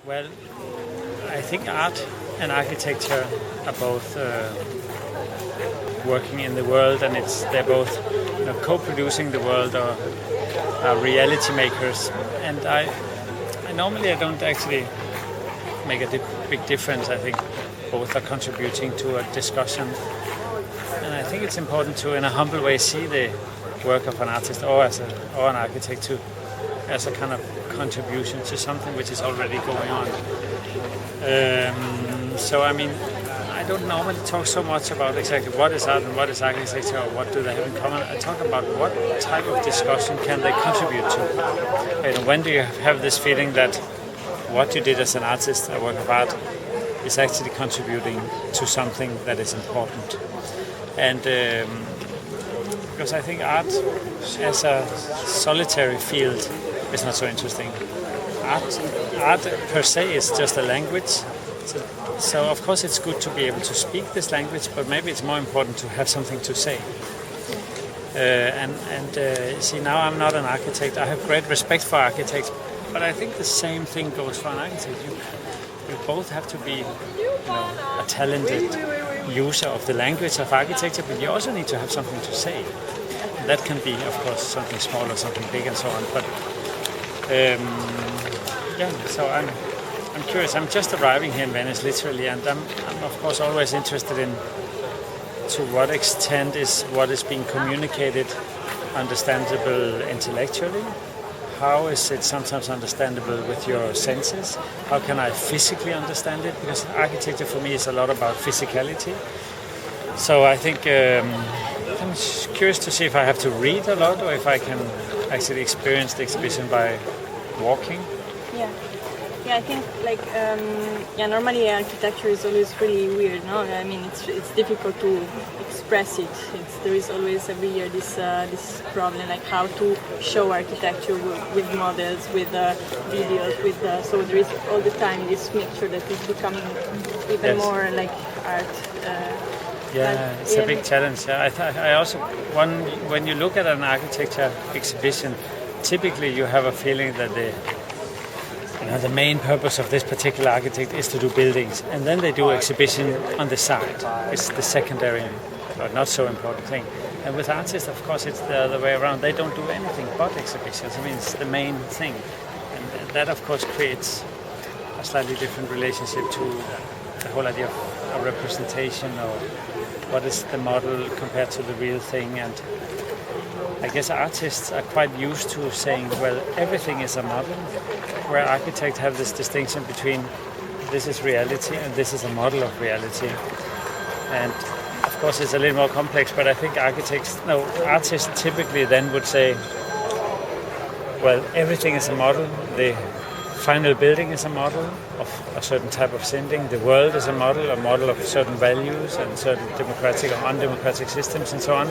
Well, I think art and architecture are both working in the world, and they're both co-producing the world or are reality makers. And I normally don't actually make a big difference. I think both are contributing to a discussion, and I think it's important to, in a humble way, see the work of an artist or an architect as a kind of contribution to something which is already going on. So I mean, I don't normally talk so much about exactly what is art and what is architecture or what do they have in common. I talk about what type of discussion can they contribute to. And when do you have this feeling that what you did as an artist, a work of art, is actually contributing to something that is important? And because I think art as a solitary field is not so interesting. Art per se is just a language. So of course it's good to be able to speak this language, but maybe it's more important to have something to say. See, now I'm not an architect. I have great respect for architects, but I think the same thing goes for an architect. You both have to be, a talented user of the language of architecture, but you also need to have something to say. That can be, of course, something small or something big and so on. But so I'm curious. I'm just arriving here in Venice, literally, and I'm of course always interested in to what extent is what is being communicated understandable intellectually. How is it sometimes understandable with your senses? How can I physically understand it? Because architecture for me is a lot about physicality. So I think I'm curious to see if I have to read a lot or if I can actually experience the exhibition by walking. Yeah, I think normally architecture is always really weird, no? I mean, it's difficult to express it. There is always every year this problem, like how to show architecture with models, with videos, so there is all the time this mixture that is becoming even more like art. It's a big challenge. I also when you look at an architecture exhibition, typically you have a feeling that the main purpose of this particular architect is to do buildings, and then they do exhibition on the side. It's the secondary, but not so important thing. And with artists, of course, it's the other way around. They don't do anything but exhibitions. I mean, it's the main thing, and that, of course, creates a slightly different relationship to the whole idea of a representation or what is the model compared to the real thing. And I guess artists are quite used to saying, well, everything is a model, where architects have this distinction between this is reality and this is a model of reality. And of course it's a little more complex, but I think artists typically then would say, well, everything is a model, the final building is a model of a certain type of thinking, the world is a model of certain values and certain democratic or undemocratic systems and so on.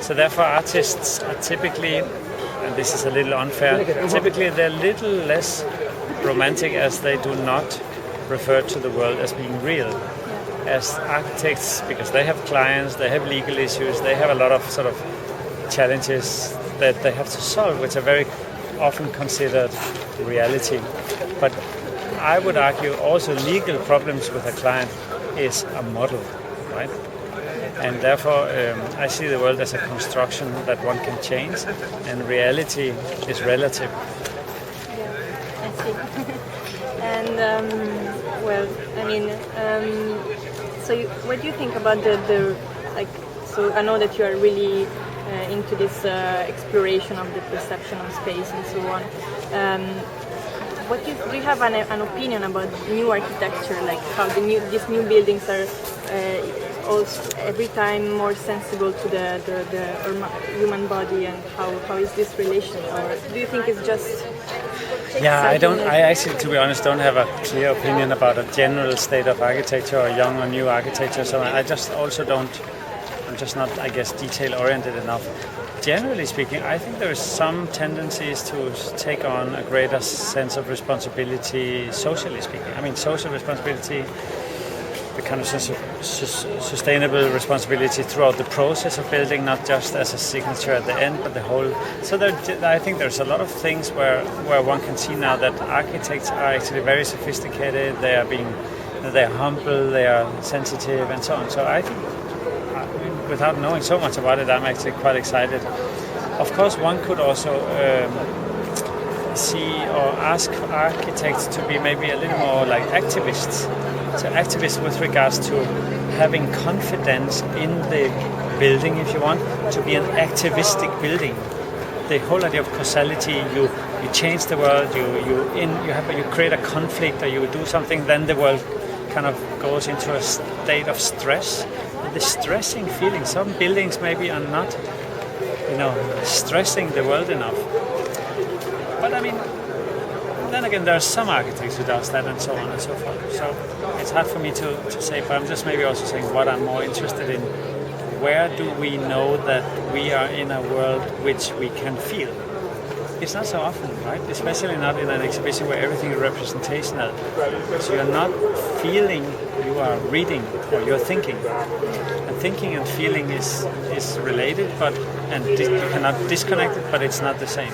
So therefore artists are typically, and this is a little unfair, typically they're a little less romantic as they do not refer to the world as being real. As architects, because they have clients, they have legal issues, they have a lot of sort of challenges that they have to solve, which are very often considered reality. But I would argue also legal problems with a client is a model, right? And therefore, I see the world as a construction that one can change, and reality is relative. Yeah, I see. And so what do you think about the So I know that you are really into this exploration of the perception of space and so on. Do you have an opinion about new architecture, like how these new buildings are also every time more sensible to the human body, and how is this relation? Or do you think it's just I actually, to be honest, don't have a clear opinion about a general state of architecture or young or new architecture. So I'm just not, I guess, detail oriented enough. Generally speaking, I think there is some tendencies to take on a greater sense of responsibility, socially speaking. I mean, social responsibility the kind of sustainable responsibility throughout the process of building, not just as a signature at the end, but the whole. So I think there's a lot of things where one can see now that architects are actually very sophisticated. They're humble, they are sensitive, and so on. So I think, without knowing so much about it, I'm actually quite excited. Of course, one could also see or ask architects to be maybe a little more like activists. So activists with regards to having confidence in the building, if you want, to be an activistic building. The whole idea of causality, you change the world, you create a conflict, or you do something, then the world kind of goes into a state of stress. And the stressing feeling, some buildings maybe are not, stressing the world enough. But I mean, then again, there are some architects who does that, and so on and so forth. So it's hard for me to say, but I'm just maybe also saying what I'm more interested in. Where do we know that we are in a world which we can feel? It's not so often, right? Especially not in an exhibition where everything is representational. So you're not feeling, you are reading, or you're thinking. And thinking and feeling is related, and you cannot disconnect it, but it's not the same.